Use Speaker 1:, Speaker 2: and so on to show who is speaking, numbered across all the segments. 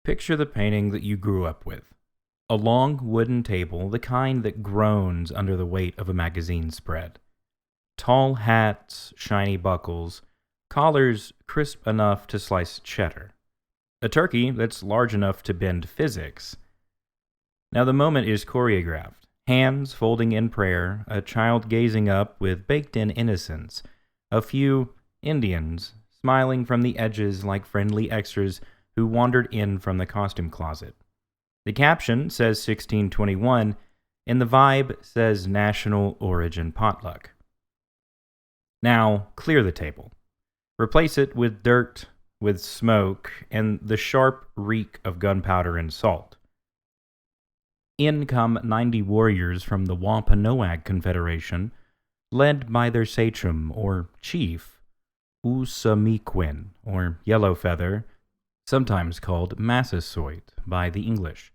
Speaker 1: Picture the painting that you grew up with. A long wooden table, the kind that groans under the weight of a magazine spread. Tall hats, shiny buckles, collars crisp enough to slice cheddar. A turkey that's large enough to bend physics. Now the moment is choreographed. Hands folding in prayer, a child gazing up with baked-in innocence, a few Indians smiling from the edges like friendly extras who wandered in from the costume closet. The caption says 1621, and the vibe says National Origin Potluck. Now, clear the table. Replace it with dirt, with smoke, and the sharp reek of gunpowder and salt. In come 90 warriors from the Wampanoag Confederation, led by their sachem, or chief, Ousamequin, or Yellowfeather, sometimes called Massasoit by the English.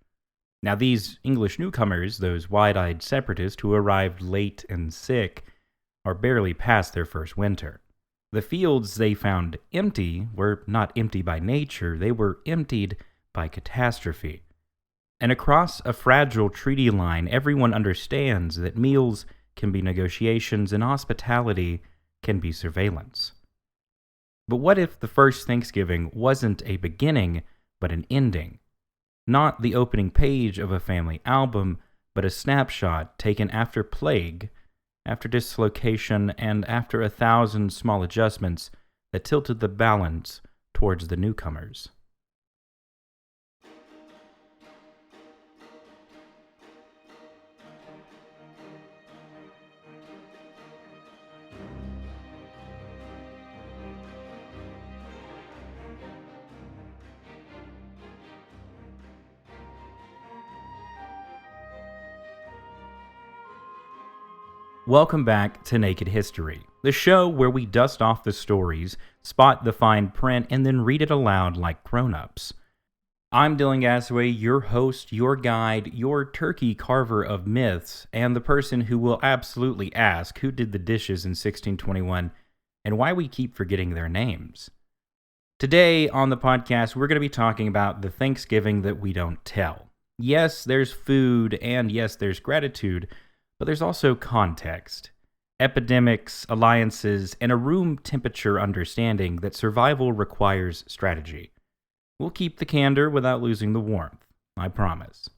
Speaker 1: Now these English newcomers, those wide-eyed separatists who arrived late and sick, are barely past their first winter. The fields they found empty were not empty by nature, they were emptied by catastrophe. And across a fragile treaty line, everyone understands that meals can be negotiations and hospitality can be surveillance. But what if the first Thanksgiving wasn't a beginning, but an ending? Not the opening page of a family album, but a snapshot taken after plague, after dislocation, and after 1,000 small adjustments that tilted the balance towards the newcomers. Welcome back to Naked History, the show where we dust off the stories, spot the fine print, and then read it aloud like grown-ups. I'm Dyllan, your host, your guide, your turkey carver of myths, and the person who will absolutely ask who did the dishes in 1621 and why we keep forgetting their names. Today on the podcast, we're going to be talking about the Thanksgiving that we don't tell. Yes, there's food, and yes, there's gratitude, but there's also context, epidemics, alliances, and a room temperature understanding that survival requires strategy. We'll keep the candor without losing the warmth, I promise.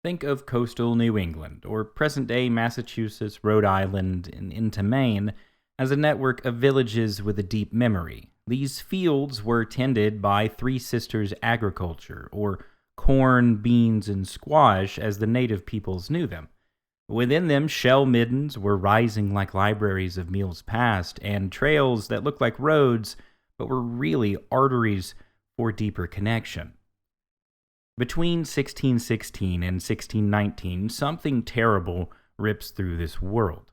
Speaker 1: Think of coastal New England, or present-day Massachusetts, Rhode Island, and into Maine, as a network of villages with a deep memory. These fields were tended by Three Sisters agriculture, or corn, beans, and squash as the native peoples knew them. Within them, shell middens were rising like libraries of meals past, and trails that looked like roads, but were really arteries for deeper connection. Between 1616 and 1619, something terrible rips through this world.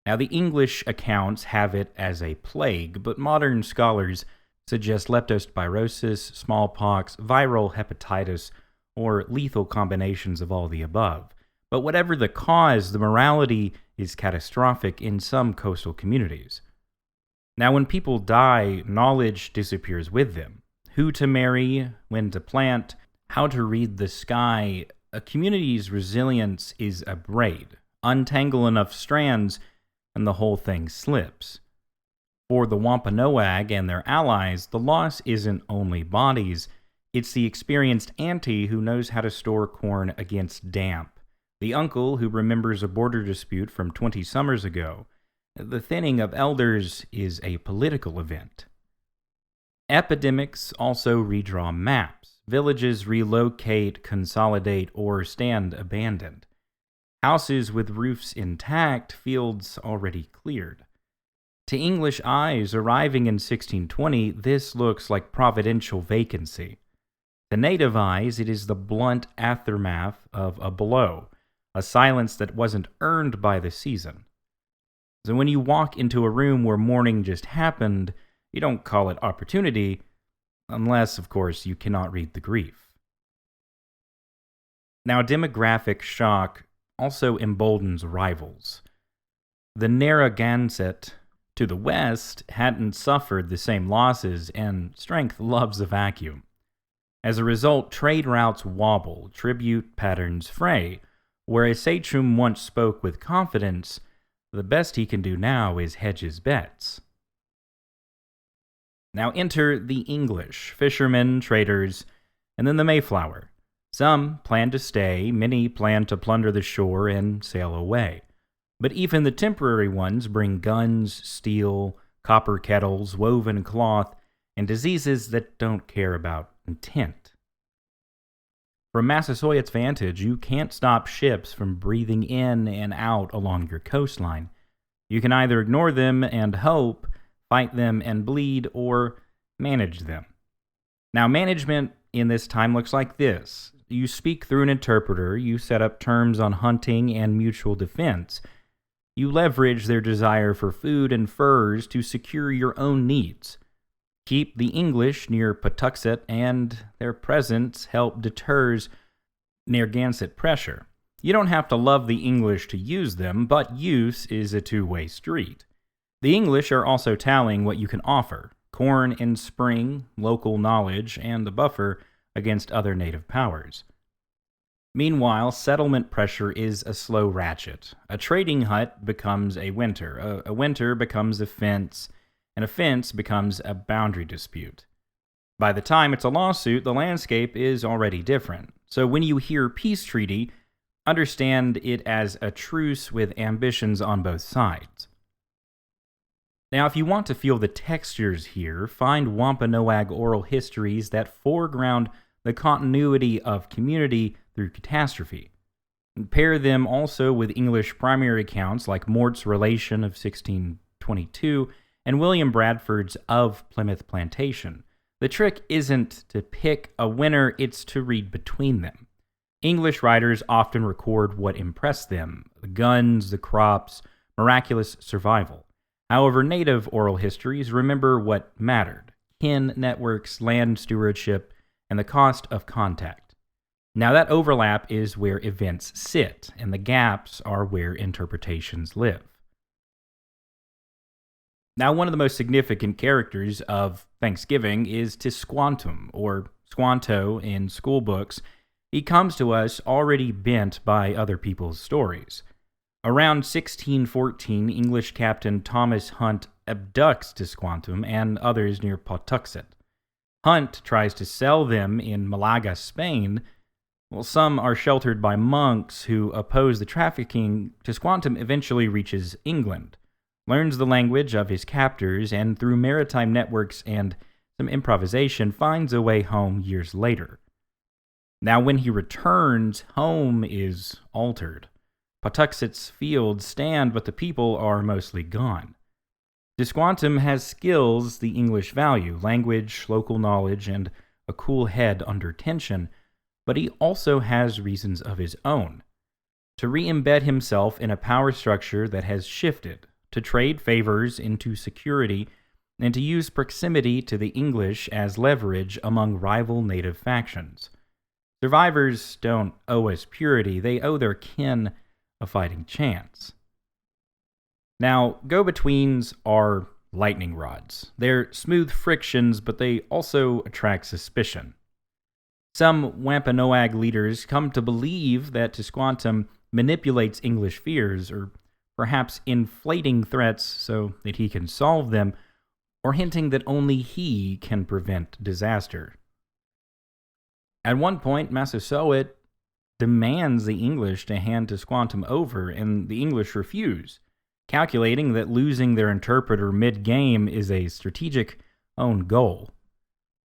Speaker 1: Now, the English accounts have it as a plague, but modern scholars suggest leptospirosis, smallpox, viral hepatitis, or lethal combinations of all the above. But whatever the cause, the morality is catastrophic in some coastal communities. Now, when people die, knowledge disappears with them. Who to marry, when to plant, how to read the sky. A community's resilience is a braid. Untangle enough strands, and the whole thing slips. For the Wampanoag and their allies, the loss isn't only bodies, it's the experienced auntie who knows how to store corn against damp, the uncle who remembers a border dispute from 20 summers ago. The thinning of elders is a political event. Epidemics also redraw maps. Villages relocate, consolidate, or stand abandoned. Houses with roofs intact, fields already cleared. To English eyes arriving in 1620, this looks like providential vacancy. To native eyes, it is the blunt aftermath of a blow, a silence that wasn't earned by the season. So when you walk into a room where mourning just happened, you don't call it opportunity, unless, of course, you cannot read the grief. Now, demographic shock also emboldens rivals. The Narragansett to the west hadn't suffered the same losses, and strength loves a vacuum. As a result, trade routes wobble, tribute patterns fray. Where a sachem once spoke with confidence, the best he can do now is hedge his bets. Now enter the English, fishermen, traders, and then the Mayflower. Some plan to stay, many plan to plunder the shore and sail away. But even the temporary ones bring guns, steel, copper kettles, woven cloth, and diseases that don't care about intent. From Massasoit's vantage, you can't stop ships from breathing in and out along your coastline. You can either ignore them and hope, fight them and bleed, or manage them. Now, management in this time looks like this. You speak through an interpreter, you set up terms on hunting and mutual defense. You leverage their desire for food and furs to secure your own needs. Keep the English near Patuxet, and their presence help deters Narragansett pressure. You don't have to love the English to use them, but use is a two-way street. The English are also tallying what you can offer: corn in spring, local knowledge, and a buffer against other native powers. Meanwhile, settlement pressure is a slow ratchet. A trading hut becomes a winter, a winter becomes a fence, and a fence becomes a boundary dispute. By the time it's a lawsuit, the landscape is already different. So when you hear peace treaty, understand it as a truce with ambitions on both sides. Now, if you want to feel the textures here, find Wampanoag oral histories that foreground the continuity of community through catastrophe. And pair them also with English primary accounts like Mourt's Relation of 1622 and William Bradford's Of Plymouth Plantation. The trick isn't to pick a winner, it's to read between them. English writers often record what impressed them: the guns, the crops, miraculous survival. However, native oral histories remember what mattered: kin networks, land stewardship, and the cost of contact. Now, that overlap is where events sit, and the gaps are where interpretations live. Now, one of the most significant characters of Thanksgiving is Tisquantum, or Squanto in school books. He comes to us already bent by other people's stories. Around 1614, English Captain Thomas Hunt abducts Tisquantum and others near Patuxet. Hunt tries to sell them in Malaga, Spain. While some are sheltered by monks who oppose the trafficking, Tisquantum eventually reaches England, learns the language of his captors, and through maritime networks and some improvisation finds a way home years later. Now, when he returns, home is altered. Patuxet's fields stand, but the people are mostly gone. Tisquantum has skills the English value: language, local knowledge, and a cool head under tension, but he also has reasons of his own. To re-embed himself in a power structure that has shifted, to trade favors into security, and to use proximity to the English as leverage among rival native factions. Survivors don't owe us purity, they owe their kin a fighting chance. Now, go-betweens are lightning rods. They're smooth frictions, but they also attract suspicion. Some Wampanoag leaders come to believe that Tisquantum manipulates English fears, or perhaps inflating threats so that he can solve them, or hinting that only he can prevent disaster. At one point, Massasoit demands the English to hand Tisquantum over, and the English refuse, calculating that losing their interpreter mid-game is a strategic own goal.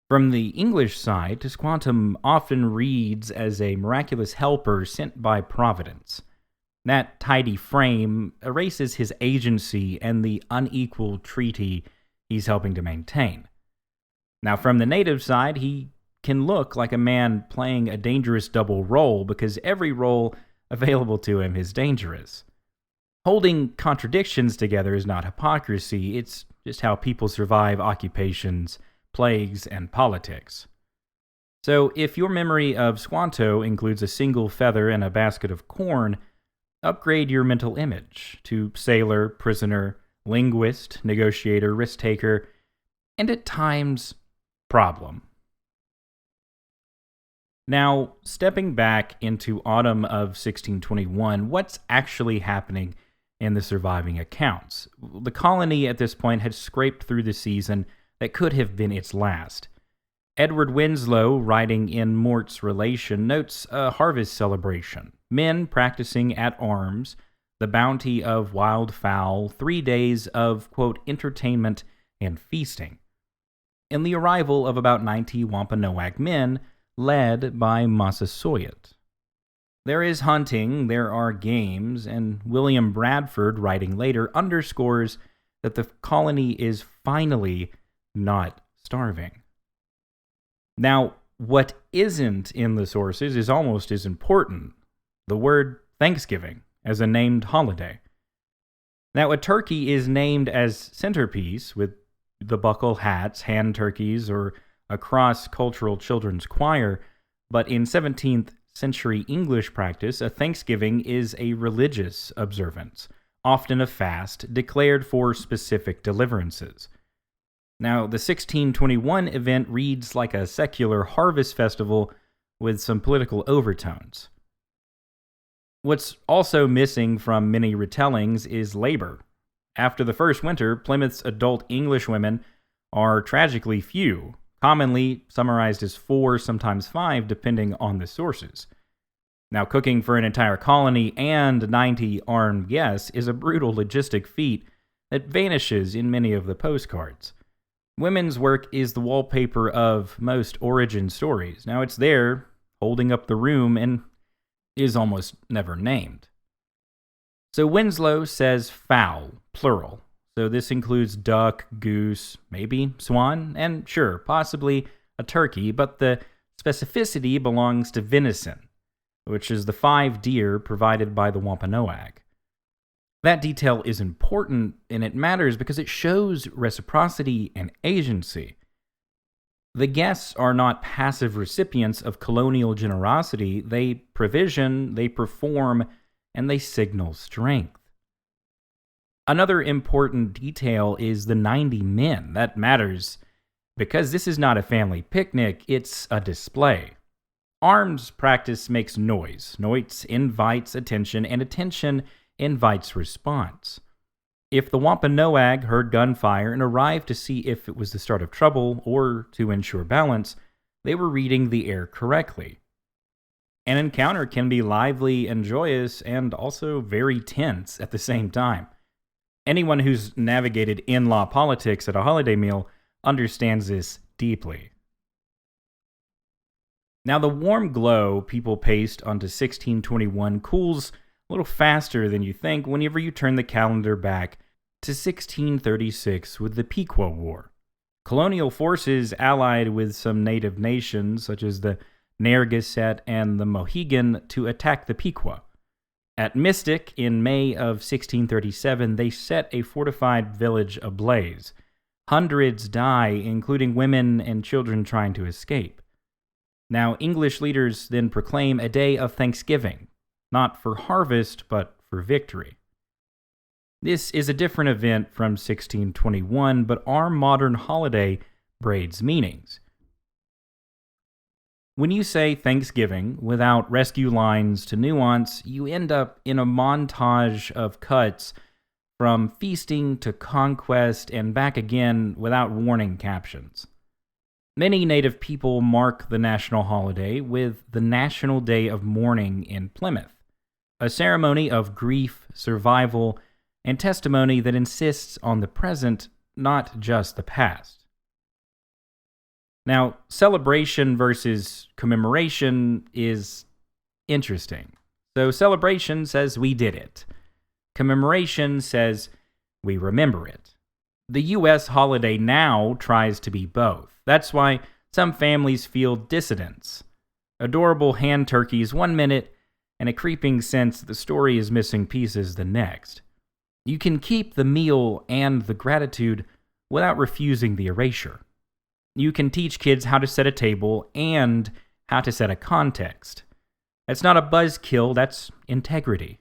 Speaker 1: From the English side, Tisquantum often reads as a miraculous helper sent by Providence. That tidy frame erases his agency and the unequal treaty he's helping to maintain. Now, from the native side, he can look like a man playing a dangerous double role because every role available to him is dangerous. Holding contradictions together is not hypocrisy, it's just how people survive occupations, plagues, and politics. So, if your memory of Squanto includes a single feather and a basket of corn, upgrade your mental image to sailor, prisoner, linguist, negotiator, risk-taker, and at times, problem. Now, stepping back into autumn of 1621, what's actually happening in the surviving accounts? The colony at this point had scraped through the season that could have been its last. Edward Winslow, writing in Mourt's Relation, notes a harvest celebration, men practicing at arms, the bounty of wildfowl, 3 days of, quote, entertainment and feasting, and the arrival of about 90 Wampanoag men, led by Massasoit. There is hunting, there are games, and William Bradford, writing later, underscores that the colony is finally not starving. Now, what isn't in the sources is almost as important: the word Thanksgiving as a named holiday. Now, a turkey is named as centerpiece with the buckle hats, hand turkeys, or a cross-cultural children's choir, but in 17th century English practice, a Thanksgiving is a religious observance, often a fast, declared for specific deliverances. Now, the 1621 event reads like a secular harvest festival with some political overtones. What's also missing from many retellings is labor. After the first winter, Plymouth's adult English women are tragically few, commonly summarized as 4, sometimes 5, depending on the sources. Now, cooking for an entire colony and 90 armed guests is a brutal logistic feat that vanishes in many of the postcards. Women's work is the wallpaper of most origin stories. Now, it's there, holding up the room, and is almost never named. So Winslow says fowl, plural. So this includes duck, goose, maybe swan, and sure, possibly a turkey, but the specificity belongs to venison, which is the 5 deer provided by the Wampanoag. That detail is important, and it matters because it shows reciprocity and agency. The guests are not passive recipients of colonial generosity. They provision, they perform, and they signal strength. Another important detail is the 90 men. That matters because this is not a family picnic, it's a display. Arms practice makes noise. Noise invites attention, and attention invites response. If the Wampanoag heard gunfire and arrived to see if it was the start of trouble or to ensure balance, they were reading the air correctly. An encounter can be lively and joyous and also very tense at the same time. Anyone who's navigated in-law politics at a holiday meal understands this deeply. Now, the warm glow people paste onto 1621 cools a little faster than you think whenever you turn the calendar back to 1636 with the Pequot War. Colonial forces allied with some native nations, such as the Narragansett and the Mohegan, to attack the Pequot. At Mystic, in May of 1637, they set a fortified village ablaze. Hundreds die, including women and children trying to escape. Now, English leaders then proclaim a day of Thanksgiving, not for harvest, but for victory. This is a different event from 1621, but our modern holiday braids meanings. When you say Thanksgiving without rescue lines to nuance, you end up in a montage of cuts from feasting to conquest and back again without warning captions. Many Native people mark the national holiday with the National Day of Mourning in Plymouth, a ceremony of grief, survival, and testimony that insists on the present, not just the past. Now, celebration versus commemoration is interesting. So celebration says we did it. Commemoration says we remember it. The U.S. holiday now tries to be both. That's why some families feel dissonance. Adorable hand turkeys 1 minute, and a creeping sense that the story is missing pieces the next. You can keep the meal and the gratitude without refusing the erasure. You can teach kids how to set a table and how to set a context. That's not a buzzkill, that's integrity.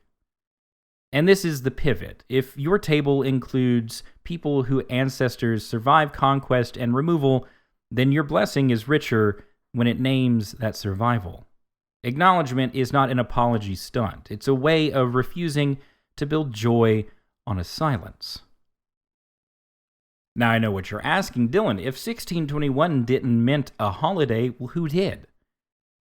Speaker 1: And this is the pivot. If your table includes people whose ancestors survived conquest and removal, then your blessing is richer when it names that survival. Acknowledgement is not an apology stunt. It's a way of refusing to build joy on a silence. Now I know what you're asking, Dyllan. If 1621 didn't mint a holiday, well, who did?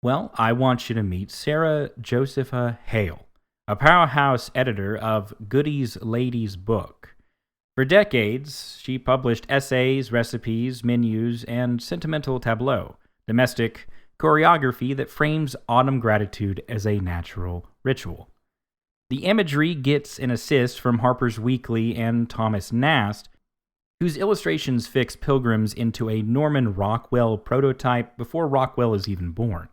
Speaker 1: Well, I want you to meet Sarah Josepha Hale, a powerhouse editor of Goody's Lady's Book. For decades, she published essays, recipes, menus, and sentimental tableaux, domestic choreography that frames autumn gratitude as a natural ritual. The imagery gets an assist from Harper's Weekly and Thomas Nast, whose illustrations fix pilgrims into a Norman Rockwell prototype before Rockwell is even born.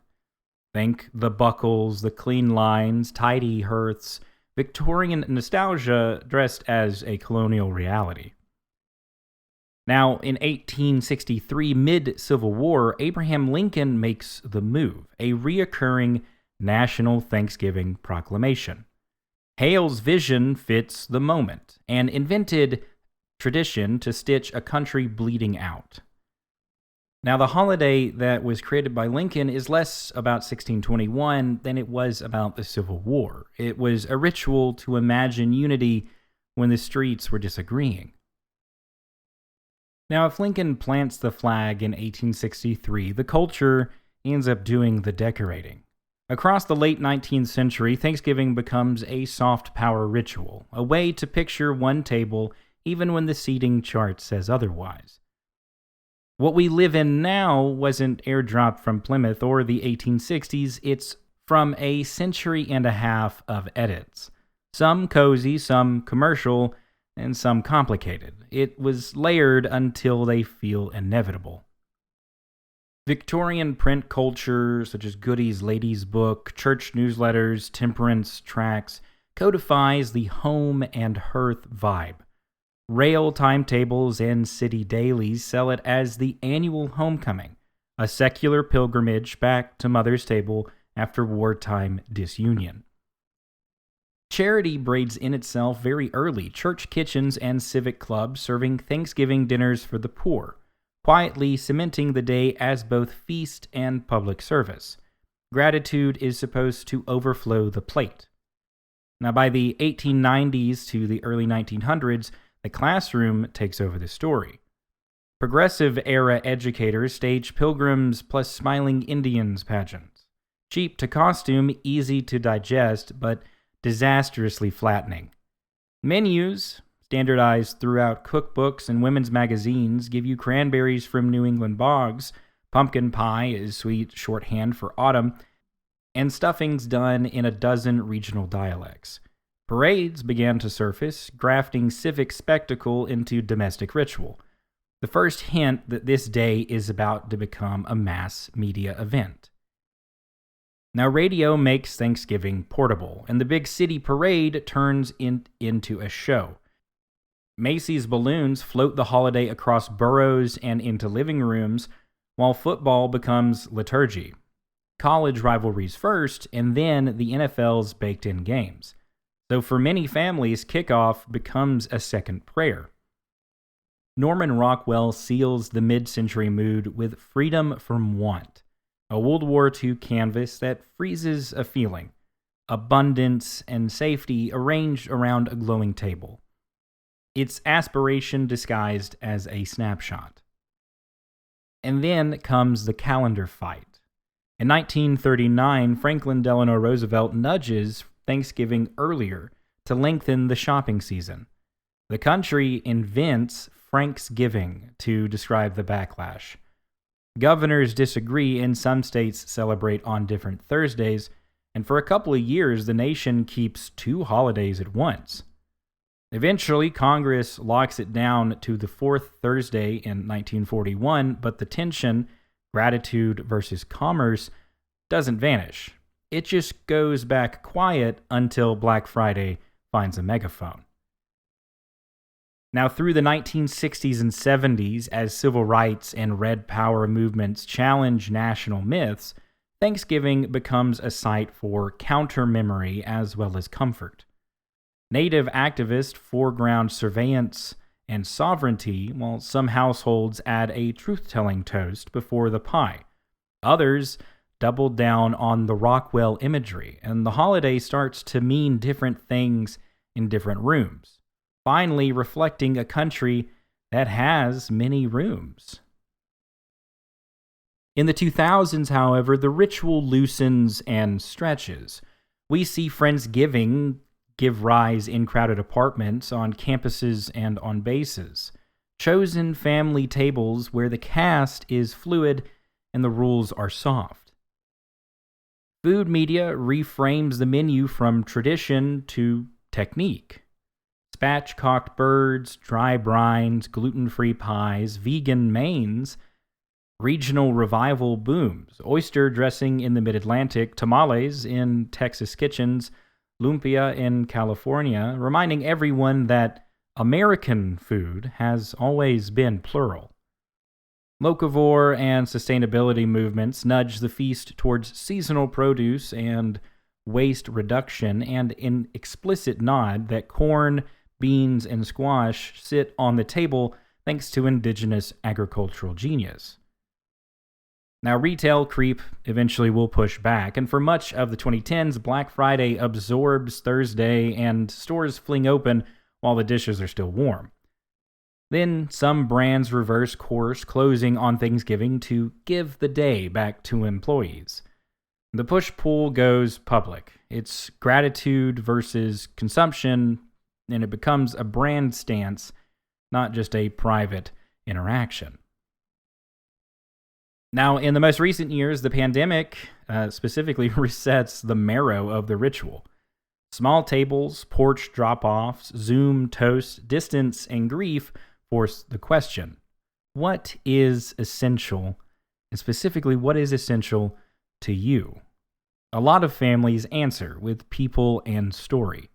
Speaker 1: Think the buckles, the clean lines, tidy hearths, Victorian nostalgia dressed as a colonial reality. Now, in 1863, mid-Civil War, Abraham Lincoln makes the move, a reoccurring national Thanksgiving proclamation. Hale's vision fits the moment, an invented tradition to stitch a country bleeding out. Now, the holiday that was created by Lincoln is less about 1621 than it was about the Civil War. It was a ritual to imagine unity when the streets were disagreeing. Now, if Lincoln plants the flag in 1863, the culture ends up doing the decorating. Across the late 19th century, Thanksgiving becomes a soft power ritual, a way to picture one table even when the seating chart says otherwise. What we live in now wasn't airdropped from Plymouth or the 1860s, it's from a century and a half of edits. Some cozy, some commercial, and some complicated. It was layered until they feel inevitable. Victorian print culture, such as Goody's Lady's Book, church newsletters, temperance tracts, codifies the home and hearth vibe. Rail timetables and city dailies sell it as the annual homecoming, a secular pilgrimage back to Mother's table after wartime disunion. Charity braids in itself very early, church kitchens and civic clubs serving Thanksgiving dinners for the poor, quietly cementing the day as both feast and public service. Gratitude is supposed to overflow the plate. Now, by the 1890s to the early 1900s, the classroom takes over the story. Progressive-era educators stage pilgrims plus smiling Indians pageants. Cheap to costume, easy to digest, but disastrously flattening. Menus, standardized throughout cookbooks and women's magazines, give you cranberries from New England bogs, pumpkin pie is sweet shorthand for autumn, and stuffings done in a dozen regional dialects. Parades began to surface, grafting civic spectacle into domestic ritual. The first hint that this day is about to become a mass media event. Now, radio makes Thanksgiving portable, and the big city parade turns into a show. Macy's balloons float the holiday across boroughs and into living rooms, while football becomes liturgy. College rivalries first, and then the NFL's baked-in games. So for many families, kickoff becomes a second prayer. Norman Rockwell seals the mid-century mood with Freedom from Want, a World War II canvas that freezes a feeling, abundance and safety arranged around a glowing table. It's aspiration disguised as a snapshot. And then comes the calendar fight. In 1939, Franklin Delano Roosevelt nudges Thanksgiving earlier to lengthen the shopping season. The country invents Friendsgiving to describe the backlash. Governors disagree, and some states celebrate on different Thursdays, and for a couple of years the nation keeps two holidays at once. Eventually, Congress locks it down to the fourth Thursday in 1941, but the tension, gratitude versus commerce, doesn't vanish. It just goes back quiet until Black Friday finds a megaphone. Now, through the 1960s and 70s, as civil rights and Red Power movements challenge national myths, Thanksgiving becomes a site for counter-memory as well as comfort. Native activists foreground surveillance and sovereignty, while some households add a truth-telling toast before the pie. Others doubled down on the Rockwell imagery, and the holiday starts to mean different things in different rooms, finally reflecting a country that has many rooms. In the 2000s, however, the ritual loosens and stretches. We see Friendsgiving give rise in crowded apartments, on campuses, and on bases. Chosen family tables where the cast is fluid and the rules are soft. Food media reframes the menu from tradition to technique. Spatchcocked birds, dry brines, gluten-free pies, vegan mains. Regional revival booms. Oyster dressing in the mid-Atlantic, tamales in Texas kitchens, lumpia in California, reminding everyone that American food has always been plural. Locavore and sustainability movements nudge the feast towards seasonal produce and waste reduction, and an explicit nod that corn, beans, and squash sit on the table thanks to indigenous agricultural genius. Now, retail creep eventually will push back, and for much of the 2010s, Black Friday absorbs Thursday and stores fling open while the dishes are still warm. Then some brands reverse course, closing on Thanksgiving to give the day back to employees. The push-pull goes public. It's gratitude versus consumption, and it becomes a brand stance, not just a private interaction. Now, in the most recent years, the pandemic specifically resets the marrow of the ritual. Small tables, porch drop-offs, Zoom toasts, distance, and grief force the question: what is essential, and specifically, what is essential to you? A lot of families answer with people and story.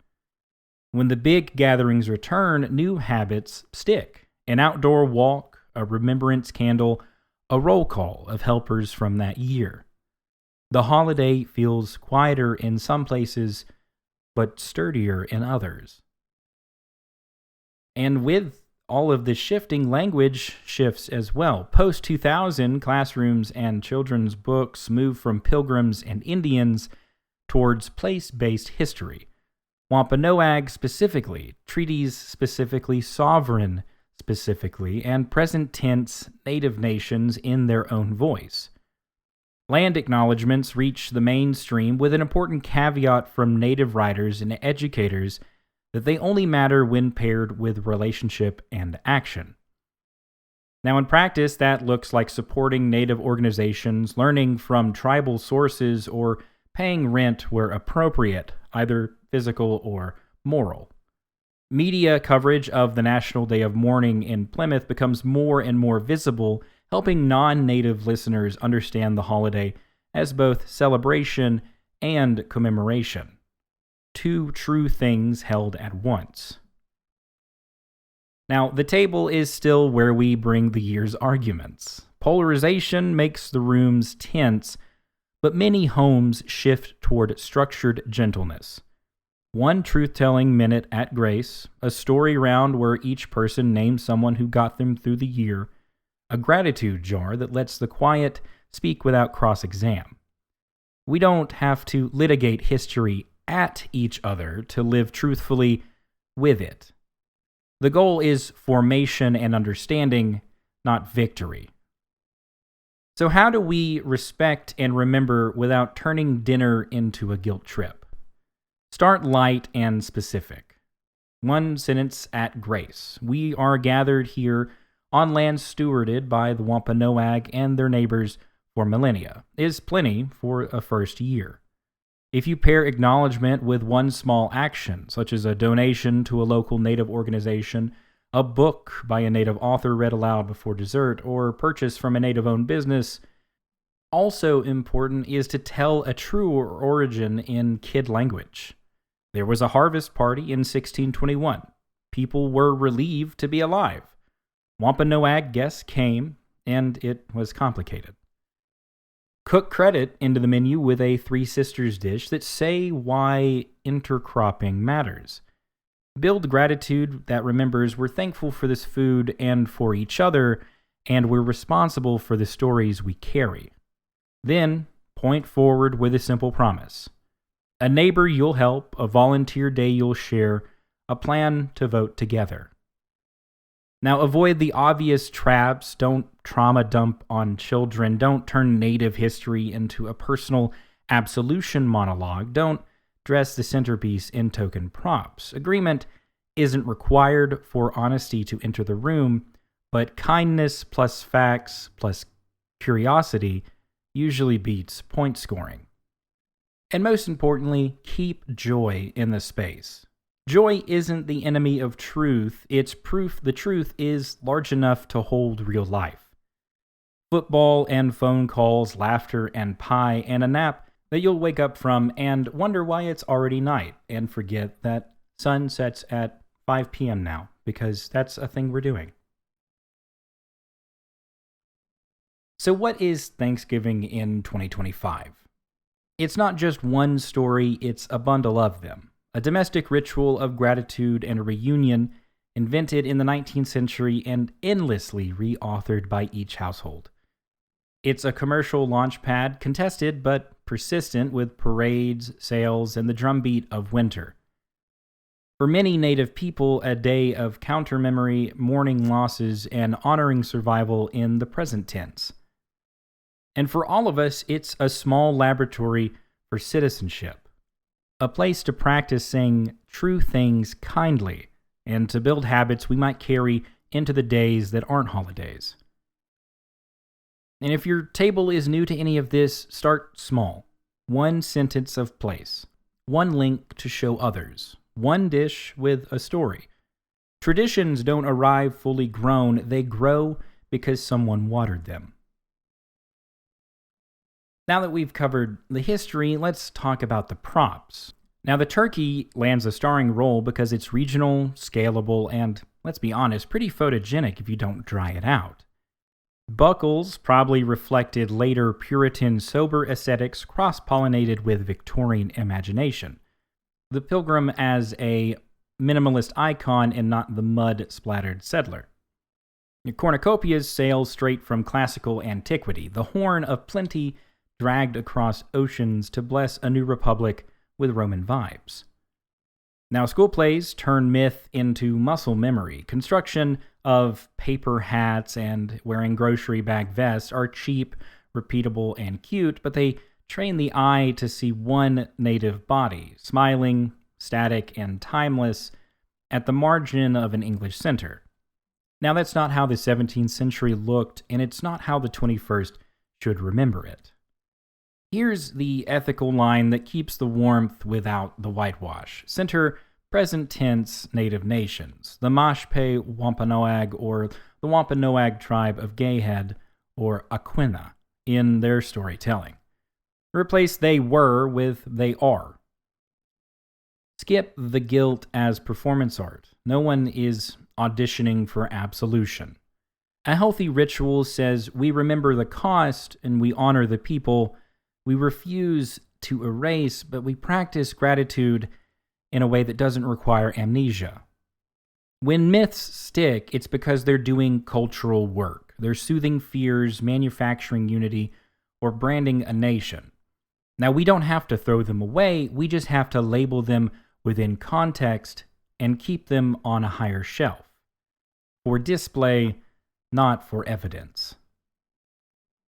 Speaker 1: When the big gatherings return, new habits stick. An outdoor walk, a remembrance candle, a roll call of helpers from that year. The holiday feels quieter in some places, but sturdier in others. And with all of this shifting, language shifts as well. Post-2000, classrooms and children's books move from pilgrims and Indians towards place-based history. Wampanoag specifically, treaties specifically, sovereign specifically, and present tense native nations in their own voice. Land acknowledgments reach the mainstream with an important caveat from native writers and educators that they only matter when paired with relationship and action. Now, in practice, that looks like supporting native organizations, learning from tribal sources, or paying rent where appropriate, either physical or moral. Media coverage of the National Day of Mourning in Plymouth becomes more and more visible, helping non-native listeners understand the holiday as both celebration and commemoration. Two true things held at once. Now, the table is still where we bring the year's arguments. Polarization makes the rooms tense, but many homes shift toward structured gentleness. One truth-telling minute at grace, a story round where each person names someone who got them through the year, a gratitude jar that lets the quiet speak without cross-exam. We don't have to litigate history at each other to live truthfully with it. The goal is formation and understanding, not victory. So how do we respect and remember without turning dinner into a guilt trip? Start light and specific. One sentence at grace. We are gathered here on land stewarded by the Wampanoag and their neighbors for millennia, is plenty for a first year. If you pair acknowledgement with one small action, such as a donation to a local native organization, a book by a native author read aloud before dessert, or purchase from a native-owned business, also important is to tell a true origin in kid language. There was a harvest party in 1621. People were relieved to be alive. Wampanoag guests came, and it was complicated. Cook credit into the menu with a Three Sisters dish that say why intercropping matters. Build gratitude that remembers we're thankful for this food and for each other, and we're responsible for the stories we carry. Then, point forward with a simple promise. A neighbor you'll help, a volunteer day you'll share, a plan to vote together. Now, avoid the obvious traps. Don't trauma dump on children. Don't turn Native history into a personal absolution monologue. Don't dress the centerpiece in token props. Agreement isn't required for honesty to enter the room, but kindness plus facts plus curiosity usually beats point scoring. And most importantly, keep joy in the space. Joy isn't the enemy of truth, it's proof the truth is large enough to hold real life. Football and phone calls, laughter and pie, and a nap that you'll wake up from and wonder why it's already night, and forget that sun sets at 5 p.m. now, because that's a thing we're doing. So what is Thanksgiving in 2025? It's not just one story, it's a bundle of them. A domestic ritual of gratitude and a reunion invented in the 19th century and endlessly reauthored by each household. It's a commercial launchpad, contested but persistent with parades, sales, and the drumbeat of winter. For many Native people, a day of counter-memory, mourning losses, and honoring survival in the present tense. And for all of us, it's a small laboratory for citizenship. A place to practice saying true things kindly, and to build habits we might carry into the days that aren't holidays. And if your table is new to any of this, start small. One sentence of place. One link to show others. One dish with a story. Traditions don't arrive fully grown, they grow because someone watered them. Now that we've covered the history, let's talk about the props. Now, the turkey lands a starring role because it's regional, scalable, and, let's be honest, pretty photogenic if you don't dry it out. Buckles probably reflected later Puritan sober aesthetics cross-pollinated with Victorian imagination. The pilgrim as a minimalist icon and not the mud-splattered settler. Cornucopias sail straight from classical antiquity, the horn of plenty dragged across oceans to bless a new republic with Roman vibes. Now, school plays turn myth into muscle memory. Construction of paper hats and wearing grocery bag vests are cheap, repeatable, and cute, but they train the eye to see one native body, smiling, static, and timeless, at the margin of an English center. Now, that's not how the 17th century looked, and it's not how the 21st should remember it. Here's the ethical line that keeps the warmth without the whitewash. Center present tense native nations, the Mashpeh Wampanoag or the Wampanoag tribe of Gayhead or Aquina in their storytelling. Replace they were with they are. Skip the guilt as performance art. No one is auditioning for absolution. A healthy ritual says we remember the cost and we honor the people. We refuse to erase, but we practice gratitude in a way that doesn't require amnesia. When myths stick, it's because they're doing cultural work. They're soothing fears, manufacturing unity, or branding a nation. Now, we don't have to throw them away, we just have to label them within context and keep them on a higher shelf. For display, not for evidence.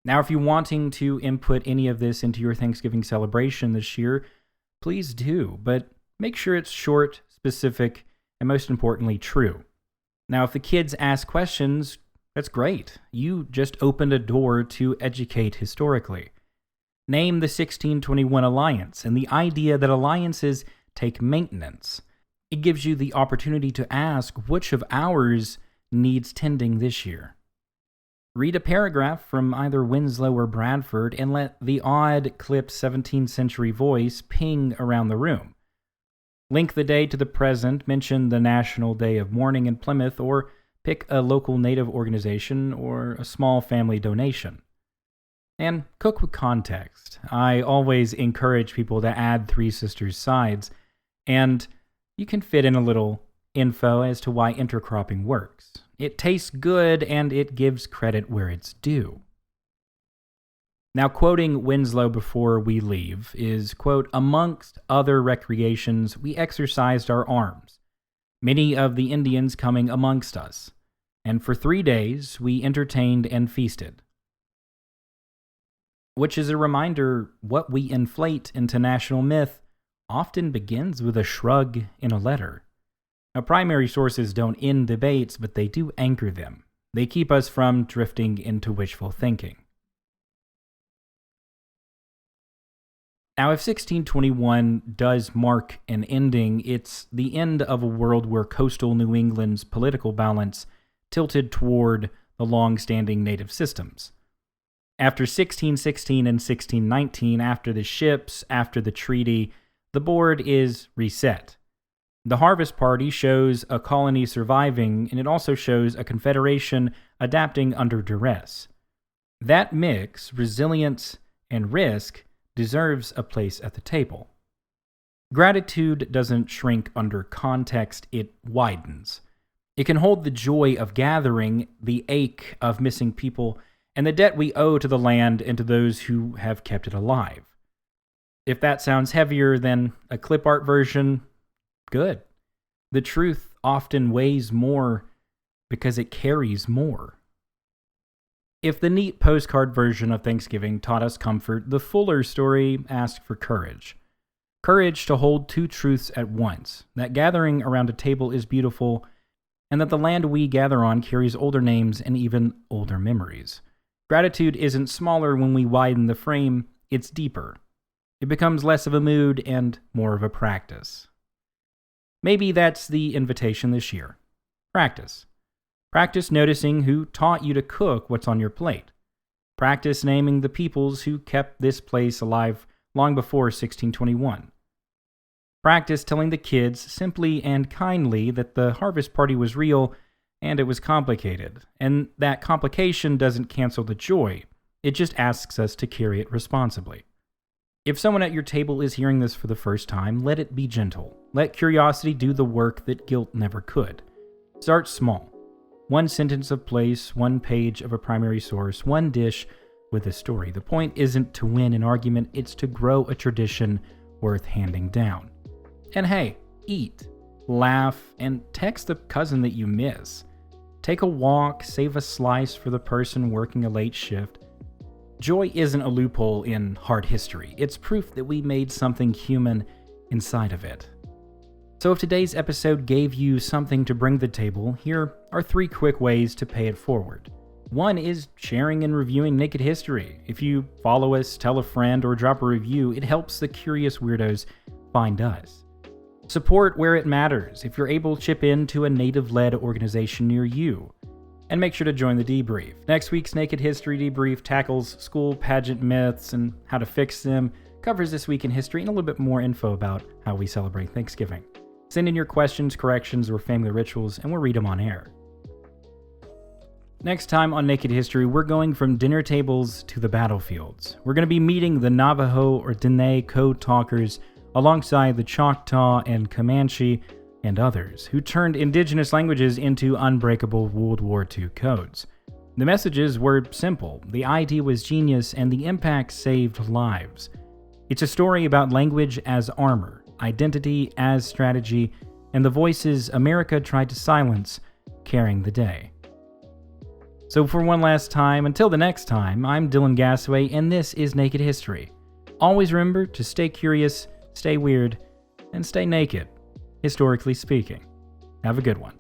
Speaker 1: Now, if you're wanting to input any of this into your Thanksgiving celebration this year, please do, but make sure it's short, specific, and most importantly, true. Now, if the kids ask questions, that's great. You just opened a door to educate historically. Name the 1621 Alliance and the idea that alliances take maintenance. It gives you the opportunity to ask which of ours needs tending this year. Read a paragraph from either Winslow or Bradford and let the odd, clipped 17th century voice ping around the room. Link the day to the present, mention the National Day of Mourning in Plimoth, or pick a local native organization or a small family donation. And cook with context. I always encourage people to add Three Sisters sides, and you can fit in a little info as to why intercropping works. It tastes good and it gives credit where it's due. Now, quoting Winslow before we leave is, quote, "Amongst other recreations, we exercised our arms, many of the Indians coming amongst us, and for 3 days we entertained and feasted." Which is a reminder what we inflate into national myth often begins with a shrug in a letter. Now, primary sources don't end debates, but they do anchor them. They keep us from drifting into wishful thinking. Now, if 1621 does mark an ending, it's the end of a world where coastal New England's political balance tilted toward the long-standing native systems. After 1616 and 1619, after the ships, after the treaty, the board is reset. The Harvest Party shows a colony surviving, and it also shows a confederation adapting under duress. That mix, resilience and risk, deserves a place at the table. Gratitude doesn't shrink under context, it widens. It can hold the joy of gathering, the ache of missing people, and the debt we owe to the land and to those who have kept it alive. If that sounds heavier than a clip art version, good. The truth often weighs more because it carries more. If the neat postcard version of Thanksgiving taught us comfort, the fuller story asked for courage. Courage to hold two truths at once, that gathering around a table is beautiful, and that the land we gather on carries older names and even older memories. Gratitude isn't smaller when we widen the frame, it's deeper. It becomes less of a mood and more of a practice. Maybe that's the invitation this year. Practice. Practice noticing who taught you to cook what's on your plate. Practice naming the peoples who kept this place alive long before 1621. Practice telling the kids simply and kindly that the harvest party was real and it was complicated, and that complication doesn't cancel the joy, it just asks us to carry it responsibly. If someone at your table is hearing this for the first time, let it be gentle. Let curiosity do the work that guilt never could. Start small. One sentence of place, one page of a primary source, one dish with a story. The point isn't to win an argument, it's to grow a tradition worth handing down. And hey, eat, laugh, and text the cousin that you miss. Take a walk, save a slice for the person working a late shift. Joy isn't a loophole in hard history. It's proof that we made something human inside of it. So if today's episode gave you something to bring to the table, here are 3 quick ways to pay it forward. One is sharing and reviewing Naked History. If you follow us, tell a friend, or drop a review, it helps the curious weirdos find us. Support where it matters. If you're able, chip in to a native-led organization near you. And make sure to join the debrief. Next week's Naked History debrief tackles school pageant myths and how to fix them, covers this week in history, and a little bit more info about how we celebrate Thanksgiving. Send in your questions, corrections, or family rituals, and we'll read them on air. Next time on Naked History, we're going from dinner tables to the battlefields. We're going to be meeting the Navajo or Dene code talkers alongside the Choctaw and Comanche and others who turned indigenous languages into unbreakable World War II codes. The messages were simple, the idea was genius, and the impact saved lives. It's a story about language as armor, identity as strategy, and the voices America tried to silence carrying the day. So for one last time, until the next time, I'm Dyllan Gasaway, and this is Naked History. Always remember to stay curious, stay weird, and stay naked, historically speaking. Have a good one.